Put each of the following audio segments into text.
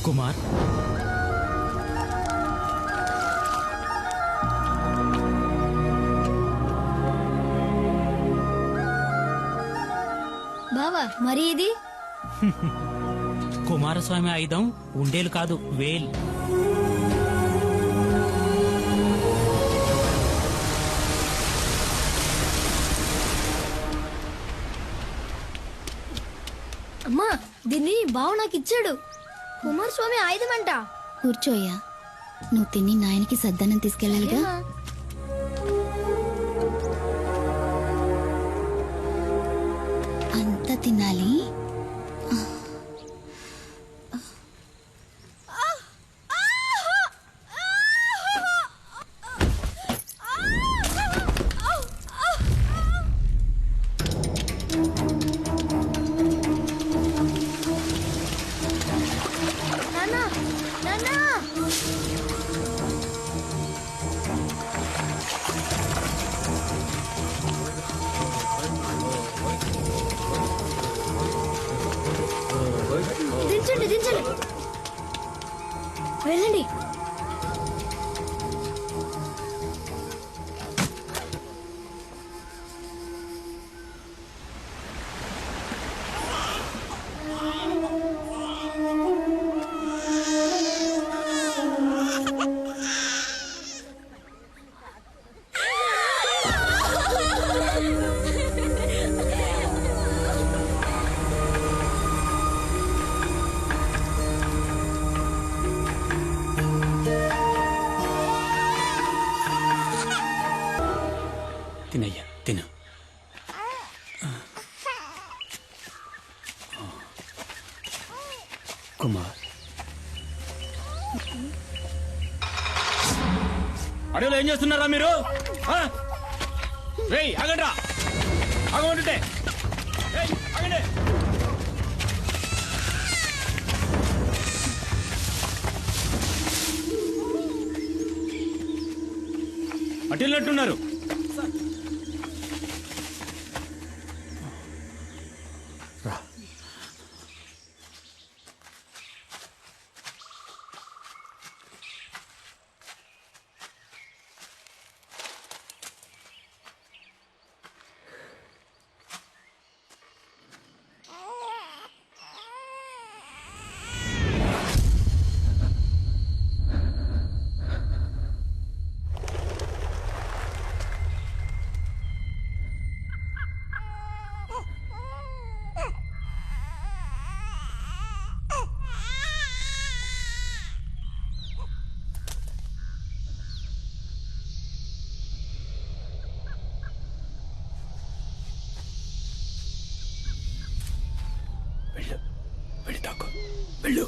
కుమార్, బావా మరి ఇది కుమారస్వామి ఆయుధం ఉండేలు కాదు, వేల్. అమ్మా దీన్ని బావ నాకు ఇచ్చాడు. కుమారస్వామి ఆయుధం అంట. కూర్చోయ్యా, నువ్వు తిని నాయనకి సద్దన్నం తీసుకెళ్ళాలిగా. అంత తినాలి. నాన్నా నాన్నా దించండి దించండి, వెళ్ళండి. తినయ్యా, తిను. కుమార్, అడవిలో ఏం చేస్తున్నారా మీరు? రేయ్ ఆగండ్రా, ఆగమంటుంటే. ఆగండి. అటెళ్ళినట్టున్నారు. వెళ్ళు, వెళ్ళి తాకు, వెళ్ళు.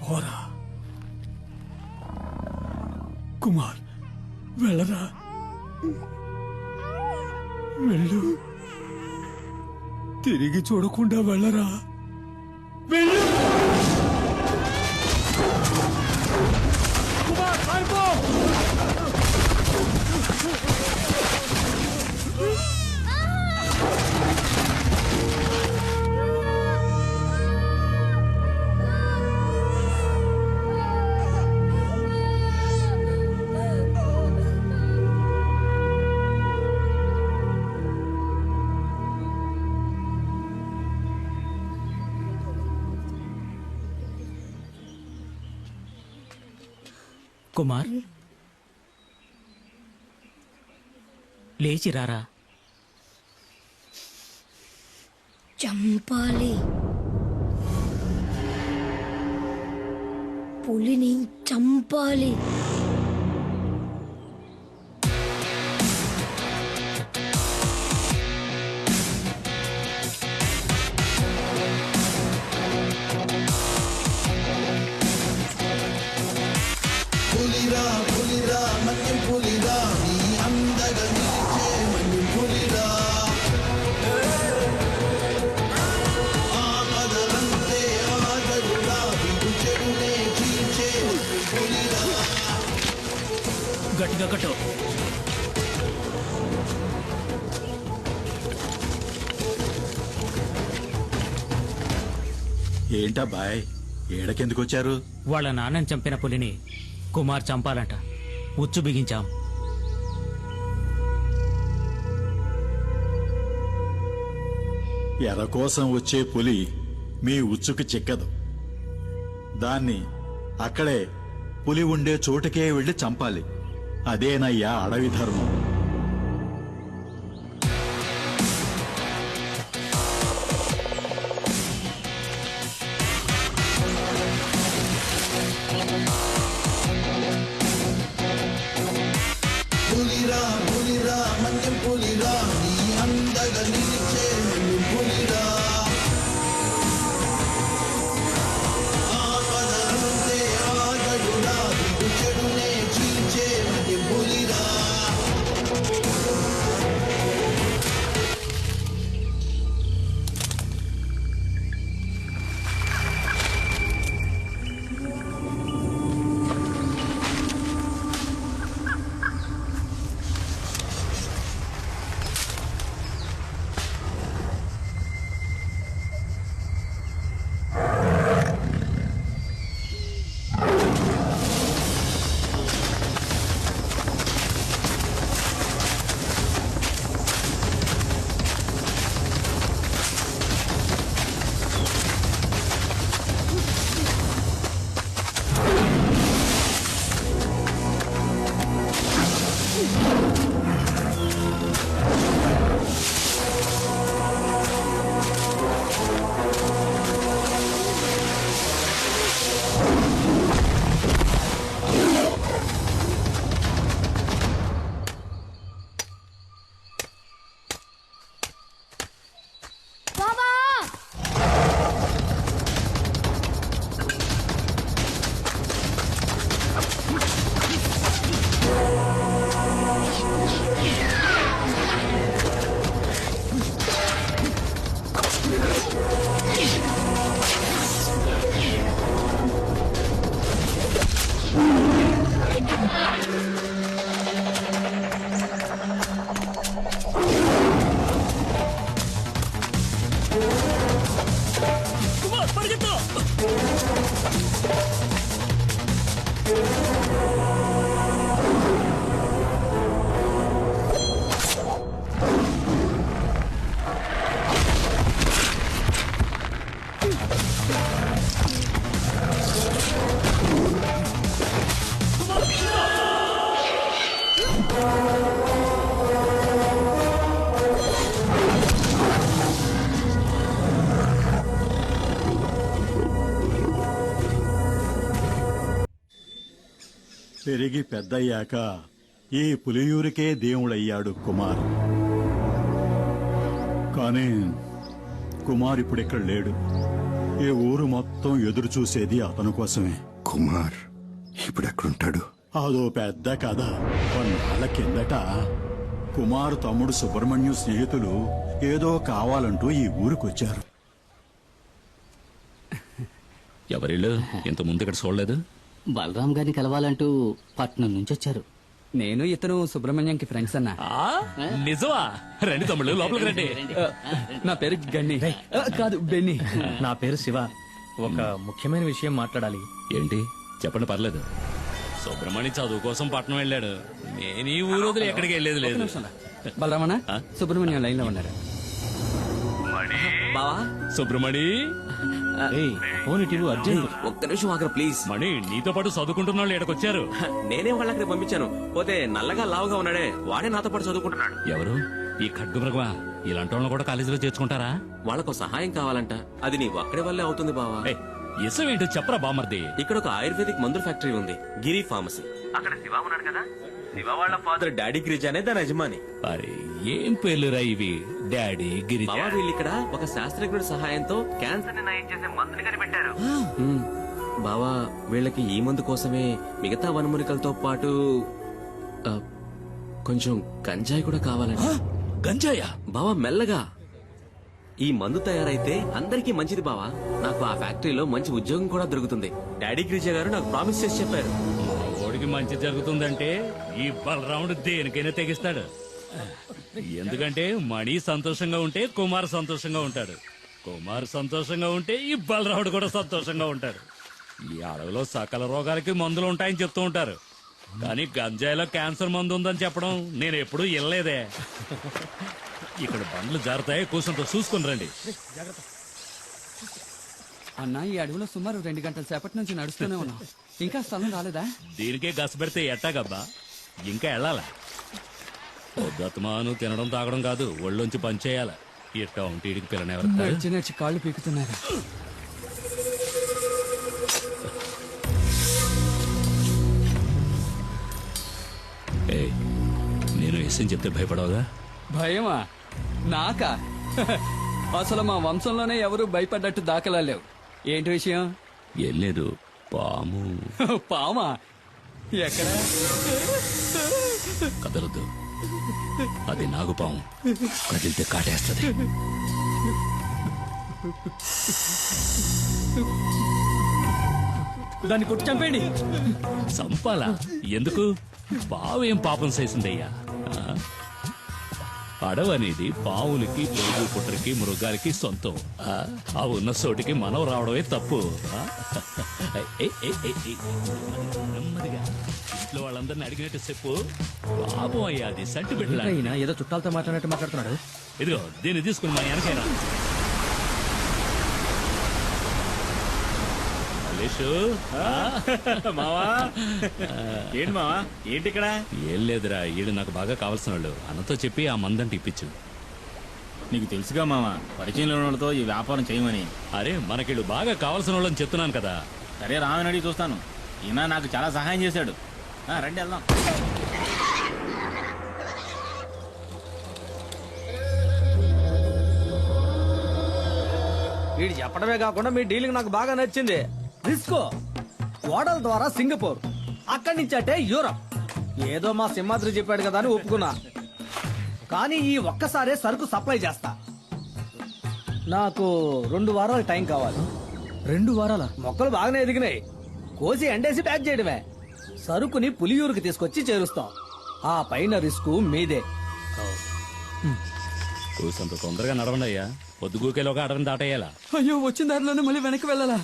పోరా కుమార్, వెళ్ళరా, వెళ్ళు. తిరిగి చూడకుండా వెళ్ళరా, వెళ్ళు. కుమార్ పారిపో. కుమార్ లేచి రారా. చంపాలి, పులిని చంపాలి. గట్టిగా కట్టు. ఏంటా బాయ్, ఏడకెందుకు వచ్చారు? వాళ్ళ నాన్నని చంపిన పులిని కుమార్ చంపాలంట. ఉచ్చు బిగించాం. ఎర కోసం వచ్చే పులి మీ ఉచ్చుకు చిక్కదు. దాన్ని అక్కడే పులి ఉండే చోటుకే వెళ్లి చంపాలి. అదేనయ్యా అడవి ధర్మం. పెరిగి పెద్దయ్యాక ఈ పులియూరికే దేవుడయ్యాడు కుమార్. కానీ కుమార్ ఇప్పుడిక్కడ లేడు. ఈ ఊరు మొత్తం ఎదురు చూసేది అతని కోసమే. కుమార్ ఇప్పుడెక్కడుంటాడు? అదో పెద్ద కథ. కొన్నాళ్ళ కిందట కుమార్ తమ్ముడు సుబ్రహ్మణ్యం స్నేహితులు ఏదో కావాలంటూ ఈ ఊరికొచ్చారు. ఎవరిళ్ళు ఇంత ముందు ఇక్కడ చూడలేదు? బలరాం గారిని కలవాలంటూ పట్నం నుంచి వచ్చారు. నేను ఇతను సుబ్రహ్మణ్యంకి ఫ్రెండ్స్ అన్నా. నిజమా? రండి తమ్ముళ్ళు, లోపలికి రండి. నా పేరు గన్ని. కాదు, బెన్ని. నా పేరు శివ. ఒక ముఖ్యమైన విషయం మాట్లాడాలి. ఏంటి చెప్పండి, పర్లేదు. సుబ్రహ్మణ్యం చదువు కోసం పట్నం వెళ్ళాడు. నేను ఈ ఊరు వదిలి ఎక్కడికి వెళ్ళేది లేదు. బలరామనా? సుబ్రహ్మణ్యం లైన్ లో ఉన్నారు. సుబ్రహ్మణి ఒక్క నిమిషం ఆగరా ప్లీజ్. మణి నీతో పాటు చదువుకుంటున్న వాళ్ళు ఇక్కడికొచ్చారు. నేనే వాళ్ళకి పంపించాను. పోతే నల్లగా లావుగా ఉన్నాడే వాడే నాతో పాటు చదువుకుంటున్నాడు. ఎవరు? ఈ ఖడ్గు మృగమా? ఇలాంటి వాళ్ళని కూడా కాలేజీలో చేర్చుకుంటారా? వాళ్ళకు సహాయం కావాలంట. అది నీ ఒక్కడి వల్లే అవుతుంది బావా. ఇసం ఏంటో చెప్పరా బామర్ది. ఇక్కడ ఒక ఆయుర్వేదిక్ మందుల ఫ్యాక్టరీ ఉంది, గిరి ఫార్మసీ. అక్కడ శివ ఉన్నాడు కదా, శివ వాళ్ళ ఫాదర్ డాడీ గిరిజ అనే దాని యజమాని. అరే ఏం పేర్లురా ఇవి? డాడీ గిరిజ. బావా వీళ్ళు ఇక్కడ ఒక శాస్త్రజ్ఞుడి సహాయంతో క్యాన్సర్ ని నయం చేసే మందుని కనిపెట్టారు. బావా వీళ్ళకి ఈ మందు కోసమే మిగతా వనమూలికలతో పాటు కొంచెం గంజాయి కూడా కావాలండి. గంజాయా? బావా మెల్లగా. ఈ మందు తయారైతే అందరికీ మంచిది బావా. నాకు ఆ ఫ్యాక్టరీలో మంచి ఉద్యోగం కూడా దొరుకుతుంది. డాడీ గిరిజ గారు నాకు ప్రామిస్ చేసి చెప్పారు. ఓడికి మంచి జరుగుతుందంటే ఈ బలరాముడు దేనికైనా తెగిస్తాడు. ఎందుకంటే మణి సంతోషంగా ఉంటే కుమార్ సంతోషంగా ఉంటాడు. కుమార్ సంతోషంగా ఉంటే ఈ బలరాముడు కూడా సంతోషంగా ఉంటాడు. ఈ అడవిలో సకల రోగాలకి మందులు ఉంటాయని చెప్తూ ఉంటారు, కానీ గంజాయిలో క్యాన్సర్ మందు ఉందని చెప్పడం నేను ఎప్పుడూ వినలేదే. ఇక్కడ బండ్లు జారుతాయి, కూర్చొంతో చూసుకుని రండి. అన్నా ఈ అడవిలో సుమారు 2 గంటల సేపటి నుంచి నడుస్తూనే ఉన్నాం. ఇంకా స్థలం రాలేదా? దీనికే గస పెడితే ఎట్టాగబ్బా, ఇంకా వెళ్ళాలా? పొద్దుమాను తినడం తాగడం కాదు, ఒళ్ళొంచి పనిచేయాల. ఇట్లా ఉంటే ఇడికి పిల్లనెవరు? నడిచి నడిచి కాళ్ళు పీకుతున్నారు. నేను ఎస్ఎం చెప్తే భయపడవుగా? భయమా? నాకా? అసలు మా వంశంలోనే ఎవరు భయపడ్డట్టు దాఖలా లేవు. ఏంటి విషయం? ఏం లేదు, పాము. పామా? ఎక్కడ? కదలదు, అది నాగుపాము. కదిలితే కాటేస్తుంది. దాన్ని కొట్టి చంపేయండి. చంపాలా? ఎందుకు? పావు ఏం పాపం చేసిందయ్యా? అడవనేది పావులకి, పొరుగు పుట్టరికి, మృగాలకి సొంతం. ఆ ఉన్న చోటికి మనం రావడమే తప్పు. నెమ్మదిగా ఇంట్లో వాళ్ళందరినీ అడిగినట్టు చెప్పు. పాపం అయ్యా, అది సంటి పెట్టలా. ఏదో చుట్టాలతో మాట్లాడినట్టు మాట్లాడుతున్నాడు. ఇదిగో దీన్ని తీసుకుని మా వెనకైనా. మావా ఏంటి మావా, ఏంటి ఇక్కడ? ఏం లేదురా, ఈడు నాకు బాగా కావాల్సిన వాళ్ళు. అన్నతో చెప్పి ఆ మందంటే ఇప్పించు. నీకు తెలుసుగా మావా, పరిచయం లేని వాళ్ళతో ఈ వ్యాపారం చేయమని. అరే మనకిళ్ళు బాగా కావాల్సిన వాళ్ళని చెప్తున్నాను కదా. సరే రామని అడిగి చూస్తాను. ఈయన నాకు చాలా సహాయం చేశాడు. రండి వెళ్దాం. వీడు చెప్పడమే కాకుండా మీ డీలింగ్ నాకు బాగా నచ్చింది. రిస్కో ఓడల ద్వారా సింగపూర్, అక్కడి నుంచి అంటే యూరప్. ఏదో మా సింహాద్రి చెప్పాడు కదా అని ఒప్పుకున్నా. కానీ ఈ ఒక్కసారే సరుకు సప్లై చేస్తా. నాకు 2 వారాలు టైం కావాలి. 2 వారాల? మొక్కలు బాగానే ఎదిగినాయి. కోసి ఎండేసి ప్యాక్ చేయడమే. సరుకుని పులియూరుకి తీసుకొచ్చి చేరుస్తాం. ఆ పైన రిస్క్ మీదే. కూసంత తొందరగా నడవండి అయ్యా, పొద్దుగూకేలోగా అడవిని దాటేయాలా. అయ్యో, వచ్చిన దారిలోనే మళ్ళీ వెనక్కి వెళ్ళాలా?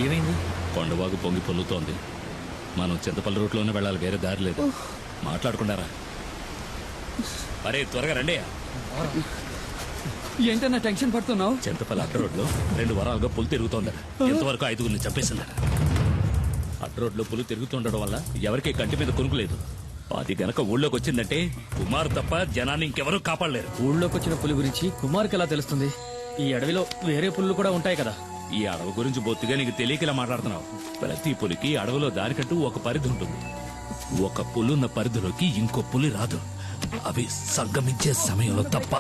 ఏమైంది? కొండవాగు పొంగి పొల్లుతోంది. మనం చింతపల్లి రూట్లోనే వెళ్ళాలి, వేరే దారి లేదు. మాట్లాడుకున్నారా? అరే త్వరగా రండి. ఏంటన్నా టెన్షన్ పడుతున్నావు? చింతపల్లి అడ్డ రోడ్లో 2 వారాలుగా పులి తిరుగుతోందట. ఎంతవరకు 5గురిని చంపేసిందట. అడ్డ రోడ్లో పులి తిరుగుతుండడం వల్ల ఎవరికి కంటి మీద కొనుక్కులేదు. అది గనక ఊళ్ళోకి వచ్చిందంటే కుమార్ తప్ప జనాన్ని ఇంకెవరూ కాపాడలేరు. ఊళ్ళోకి వచ్చిన పులి గురించి కుమార్కి ఎలా తెలుస్తుంది? ఈ అడవిలో వేరే పులులు కూడా ఉంటాయి కదా. ఈ అడవి గురించి బొత్తిగా నీకు తెలియకలా మాట్లాడుతున్నావు. ప్రతి పులికి అడవిలో దానికంటూ ఒక పరిధి ఉంటుంది. ఒక పులున్న పరిధిలోకి ఇంకో పులి రాదు. అవి సంగమించే సమయంలో తప్ప.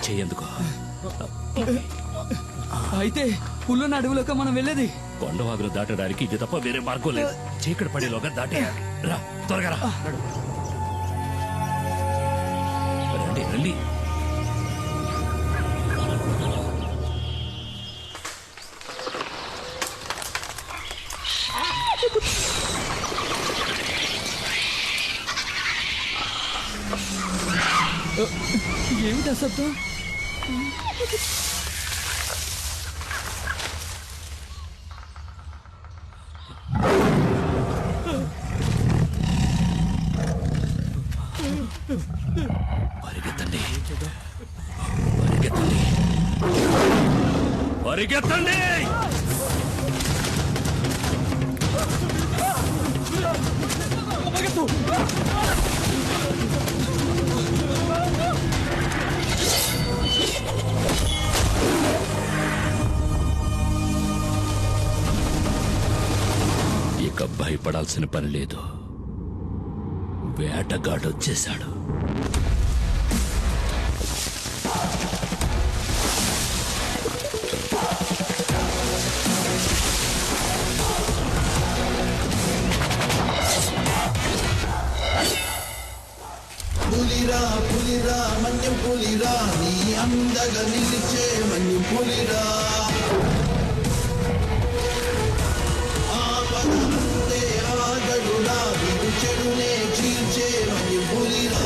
చెయ్యేందుకు? అయితే పుల్లున్న అడవిలోకి మనం వెళ్ళేది? కొండవాగులు దాటడానికి ఇది తప్ప వేరే మార్గం లేదు. చీకటి పడేలోగా దాటేయాలి. రా త్వరగా రా. రండి రండి. ఏమిటా శబ్దం? పరిగెత్తండి. ఇక భయపడాల్సిన పని లేదు. వేటగాడొచ్చేశాడు. పులిరా పులిరా మన్యం పులిరా నీ అందగా నిలిచే మన్యం పులిరా ఆపదంతే ఆగడురా విడు చెడునే చీల్చే మన్యం పులిరా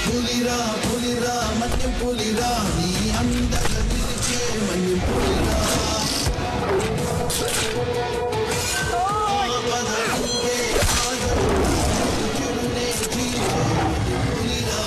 పులిరా పులిరా మన్యం పులిరా నీ అందగా నిలిచే మన్యం పులిరా ఆపదంతే ఆగడురా చెడునే చీల్చే మన్యం పులిరా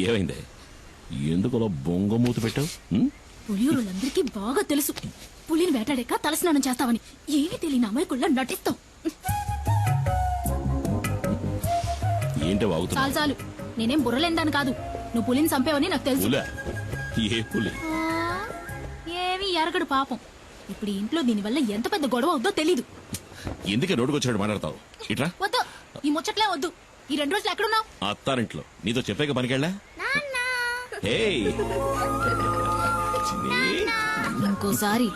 ఏమైంది? ఎందుకు అలా బొంగమూత పెట్టావు? పులియూరులందరికీ బాగా తెలుసు పులిని వేటాడాక తలస్నానం చేస్తావని. ఏమీ తెలియని అమాయకుల్లా నటిస్తావు. ఏంటో వాగుతున్నా? చాలు చాలు, నేనేం బుర్రలేందాను కాదు. నువ్వు పులిని చంపేవని నాకు తెలుసు. పులా? ఏ పులి? ఏమీ ఎరగడు పాపం. ఇప్పుడు ఈ ఇంట్లో దీనివల్ల ఎంత పెద్ద గొడవ అవుద్దో తెలీదు. ఎందుకే రోడ్డుకు వచ్చాడు మాట్లాడతావు ఇట్రా. వద్దు, ఈ ముచ్చట్లే వద్దు. ఈ 2 రోజులు ఎక్కడున్నావు? అత్తారింట్లో నీతో చెప్పాక పనికెళ్ళా. ఏయ్, చిన్ని. ఇంకోసారి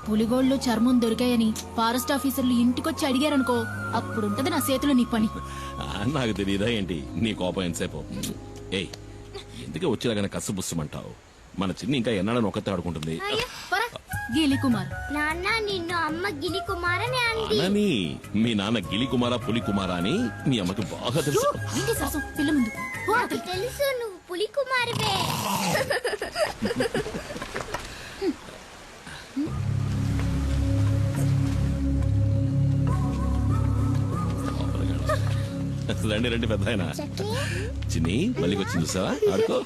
పులిగోళ్ళు చర్మం దొరికాయని ఫారెస్ట్ ఆఫీసర్లు ఇంటికొచ్చి అడిగారనుకో, అప్పుడుంటది నా చేతిలో నీ పని. నాకు తెలియదా ఏంటి నీ కోపం ఎంతసేపు? ఏయ్, ఎందుకే వచ్చేలాగానే కస్సు బుస్సుమంటావు? మన చిన్ని ఇంకా ఎన్నాడని ఒక్కతే ఆడుకుంటుంది. గీలి కుమార్ నాన్న నిన్ను అమ్మ గిని కుమారని అంది. అనని మీ నాన్న గిలి కుమారా పులి కుమారా అని మీ అమ్మకి బాగా తెలుసు. ఏంటి సరసం పిల్ల ముందు? పో నాకు అవతలికి. తెలుసు నువ్వు పులి కుమారువే. రండి రండి పెద్ద ఆయన. చిన్ని మళ్ళీ వచ్చింది చూసావా, ఆడుకో.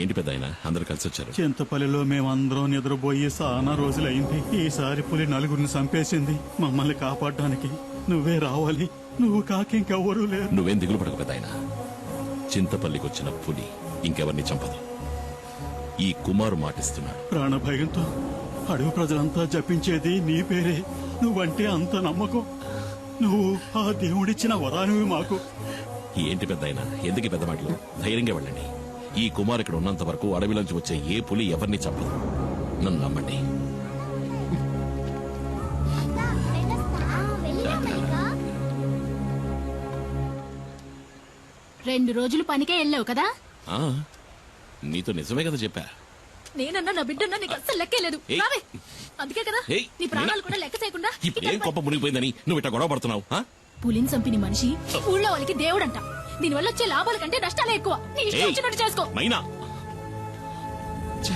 ఏంటి పెద్ద ఆయన అందరూ కలిసి వచ్చారు? చింతపల్లిలో మేమందరం నిద్రపోయి చాలా రోజులైంది. ఈసారి పులి 4 చంపేసింది. మమ్మల్ని కాపాడడానికి నువ్వే రావాలి. నువ్వు కాకింకెవ్వరూ లేరు. నువ్వేం దిగులు పడక పెద్ద ఆయన. చింతపల్లికి వచ్చిన పులి ఇంకెవరిని చంపదు. ఈ కుమారు మాటిస్తున్నాడు. ప్రాణభయంతో అడవి ప్రజలంతా జపించేది నీ పేరే. నువ్వంటే అంత నమ్మకం. నువ్వు ఆ దేవుడిచ్చిన వరానివి మాకు. ఏంటి పెద్ద ఆయన ఎందుకు ఈ పెద్ద మాటలు? ధైర్యంగా వెళ్ళండి. ఈ కుమార్ ఇక్కడ ఉన్నంత వరకు అడవిలోంచి వచ్చే ఏ పులి ఎవరిని చంపదు. నన్ను నమ్మండి. రెండు రోజులు పనికే వెళ్ళావు కదా? ఆ, నీతో నిజమే కదా చెప్పా. నేనన్నా నా బిడ్డన్నా నీకు అస్సలు లెక్కే లేదు. ఏయ్. రావే. అందుకే కదా ఏయ్, నీ ప్రాణాలు కూడా లెక్క చేయకుండా ఇప్పుడు ఏం కొప్ప మునిగిపోయిందని నువ్వు ఇట్లా గొడవ పడుతున్నావు? ఆ? పులిని చంపిన మనిషి ఊళ్ళో వాళ్ళకి దేవుడంట. దీనివల్ల వచ్చే లాభాల కంటే నష్టాలే ఎక్కువ. నీ ఇష్టం ఏయ్, వచ్చినట్టు చేసుకో. మైనా